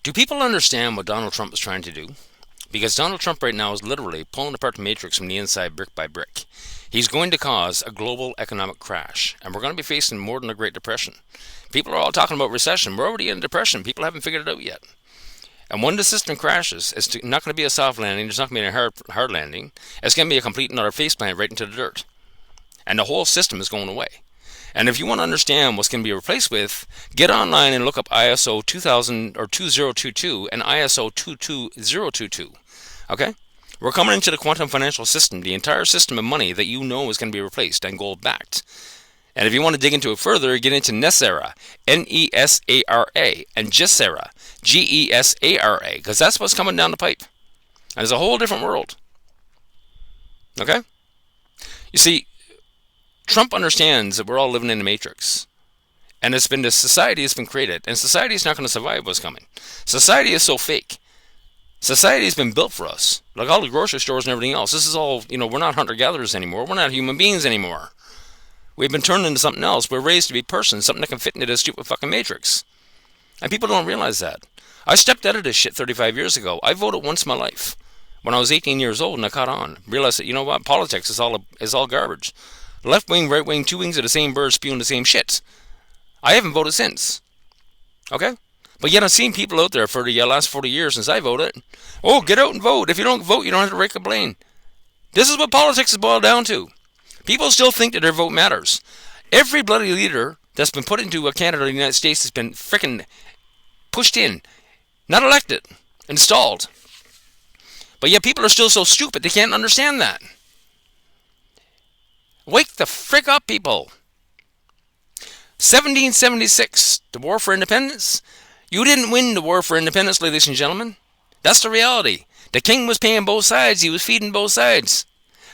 Do people understand what Donald Trump is trying to do? Because Donald Trump right now is literally pulling apart the matrix from the inside brick by brick. He's going to cause a global economic crash, and we're going to be facing more than a Great Depression. People are all talking about recession. We're already in a depression. People haven't figured it out yet. And when the system crashes, it's not going to be a soft landing. There's not going to be a hard landing. It's going to be a complete and utter faceplant right into the dirt. And the whole system is going away. And if you want to understand what's going to be replaced with, get online and look up ISO 2000 or 2022 and ISO 22022. Okay? We're coming into the quantum financial system. The entire system of money that you know is going to be replaced and gold backed. And if you want to dig into it further, get into NESARA, NESARA, and GESARA, GESARA, because that's what's coming down the pipe. And it's a whole different world. Okay? You see, Trump understands that we're all living in the matrix. And it's been this society has been created. And society is not going to survive what's coming. Society is so fake. Society has been built for us. Like all the grocery stores and everything else. This is all, we're not hunter-gatherers anymore. We're not human beings anymore. We've been turned into something else. We're raised to be persons, something that can fit into this stupid fucking matrix. And people don't realize that. I stepped out of this shit 35 years ago. I voted once in my life. When I was 18 years old and I caught on. Realized that, you know what, politics is all garbage. Left wing, right wing, two wings of the same bird spewing the same shit. I haven't voted since. Okay? But yet I've seen people out there for the last 40 years since I voted. Oh, get out and vote. If you don't vote, you don't have to rake a blame. This is what politics is boiled down to. People still think that their vote matters. Every bloody leader that's been put into a Canada or the United States has been frickin' pushed in. Not elected. Installed. But yet people are still so stupid they can't understand that. Wake the frick up, people. 1776, the War for Independence. You didn't win the War for Independence, ladies and gentlemen. That's the reality. The king was paying both sides. He was feeding both sides.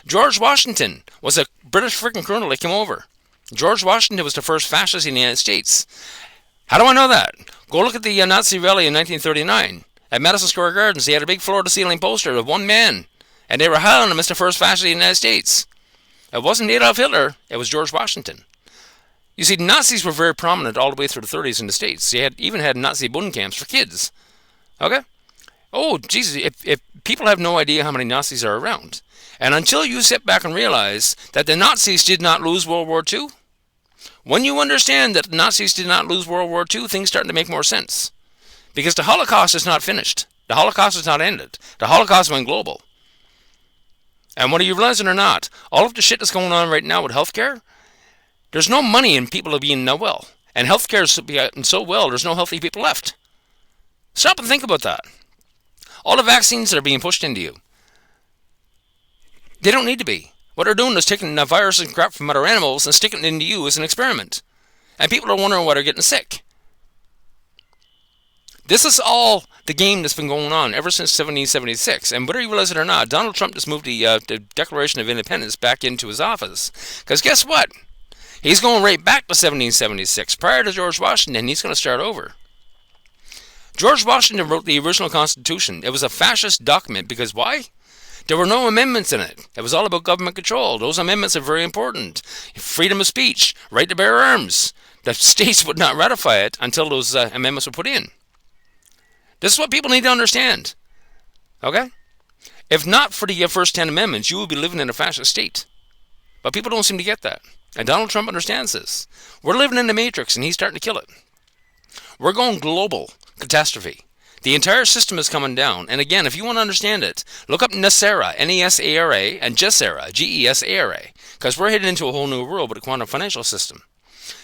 George Washington was a British freaking colonel that came over. George Washington was the first fascist in the United States. How do I know that? Go look at the Nazi rally in 1939. At Madison Square Gardens, they had a big floor-to-ceiling poster of one man. And they were hailing him as the first fascist in the United States. It wasn't Adolf Hitler, it was George Washington. You see, Nazis were very prominent all the way through the 30s in the States. They even had Nazi Bund camps for kids. Okay? Oh, Jesus, if people have no idea how many Nazis are around. And until you sit back and realize that the Nazis did not lose World War II, when you understand that the Nazis did not lose World War II, things start to make more sense. Because the Holocaust is not finished. The Holocaust is not ended. The Holocaust went global. And whether you realize it or not, all of the shit that's going on right now with healthcare, there's no money in people being well. And healthcare is getting so well, there's no healthy people left. Stop and think about that. All the vaccines that are being pushed into you, they don't need to be. What they're doing is taking the virus and crap from other animals and sticking it into you as an experiment. And people are wondering why they're getting sick. This is all the game that's been going on ever since 1776. And whether you realize it or not, Donald Trump just moved the Declaration of Independence back into his office. Because guess what? He's going right back to 1776. Prior to George Washington, he's going to start over. George Washington wrote the original Constitution. It was a fascist document because why? There were no amendments in it. It was all about government control. Those amendments are very important. Freedom of speech, right to bear arms. The states would not ratify it until those amendments were put in. This is what people need to understand. Okay? If not for the first 10 amendments, you would be living in a fascist state. But people don't seem to get that. And Donald Trump understands this. We're living in the matrix and he's starting to kill it. We're going global catastrophe. The entire system is coming down. And again, if you want to understand it, look up NESARA, N-E-S-A-R-A, and GESARA, G-E-S-A-R-A. Because we're heading into a whole new world with a quantum financial system.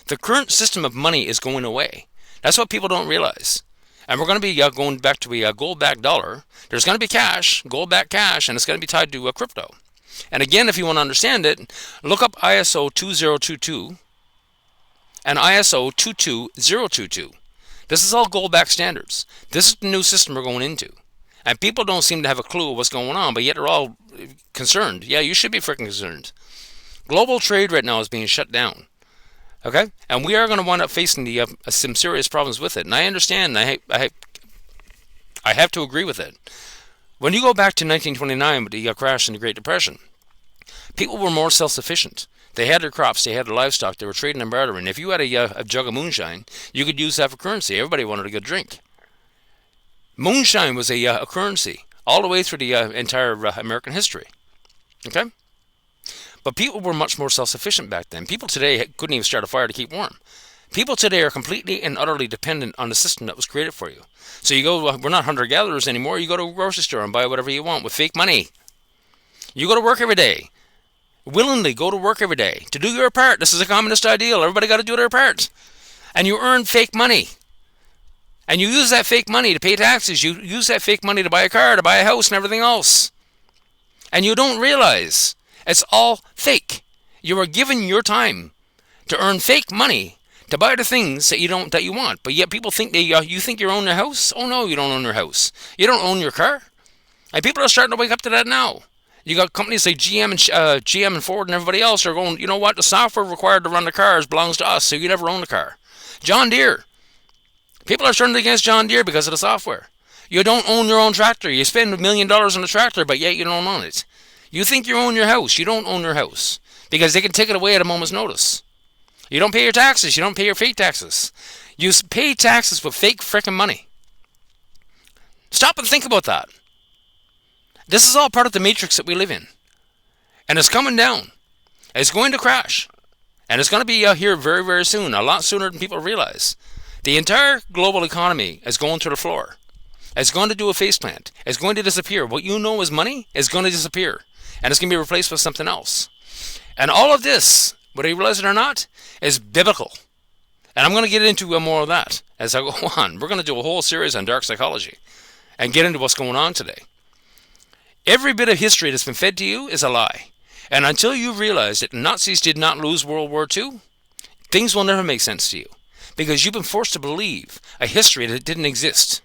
The current system of money is going away. That's what people don't realize. And we're going to be going back to a gold-backed dollar. There's going to be cash, gold-backed cash, and it's going to be tied to crypto. And again, if you want to understand it, look up ISO 2022 and ISO 22022. This is all gold-backed standards. This is the new system we're going into. And people don't seem to have a clue of what's going on, but yet they're all concerned. Yeah, you should be freaking concerned. Global trade right now is being shut down. Okay? And we are going to wind up facing some serious problems with it. And I understand, I have to agree with it. When you go back to 1929 with the crash in the Great Depression, people were more self-sufficient. They had their crops, they had their livestock, they were trading and bartering. If you had a jug of moonshine, you could use that for currency. Everybody wanted a good drink. Moonshine was a currency all the way through the entire American history. Okay? But people were much more self-sufficient back then. People today couldn't even start a fire to keep warm. People today are completely and utterly dependent on the system that was created for you. So you go, we're not hunter-gatherers anymore. You go to a grocery store and buy whatever you want with fake money. You go to work every day. Willingly go to work every day to do your part. This is a communist ideal. Everybody got to do their part. And you earn fake money. And you use that fake money to pay taxes. You use that fake money to buy a car, to buy a house, and everything else. And you don't realize it's all fake. You are given your time to earn fake money to buy the things that you want. But yet people think you think you own your house. Oh no, you don't own your house. You don't own your car. And people are starting to wake up to that now. You got companies like GM and Ford and everybody else are going, you know what? The software required to run the cars belongs to us, so you never own the car. John Deere. People are turning against John Deere because of the software. You don't own your own tractor. You spend $1 million on a tractor, but yet you don't own it. You think you own your house. You don't own your house because they can take it away at a moment's notice. You don't pay your taxes. You don't pay your fake taxes. You pay taxes with fake frickin' money. Stop and think about that. This is all part of the matrix that we live in. And it's coming down. It's going to crash. And it's going to be here very, very soon. A lot sooner than people realize. The entire global economy is going to the floor. It's going to do a faceplant. It's going to disappear. What you know as money is going to disappear. And it's going to be replaced with something else. And all of this, whether you realize it or not, is biblical. And I'm going to get into more of that as I go on. We're going to do a whole series on dark psychology and get into what's going on today. Every bit of history that's been fed to you is a lie. And until you realize that the Nazis did not lose World War II, things will never make sense to you. Because you've been forced to believe a history that didn't exist.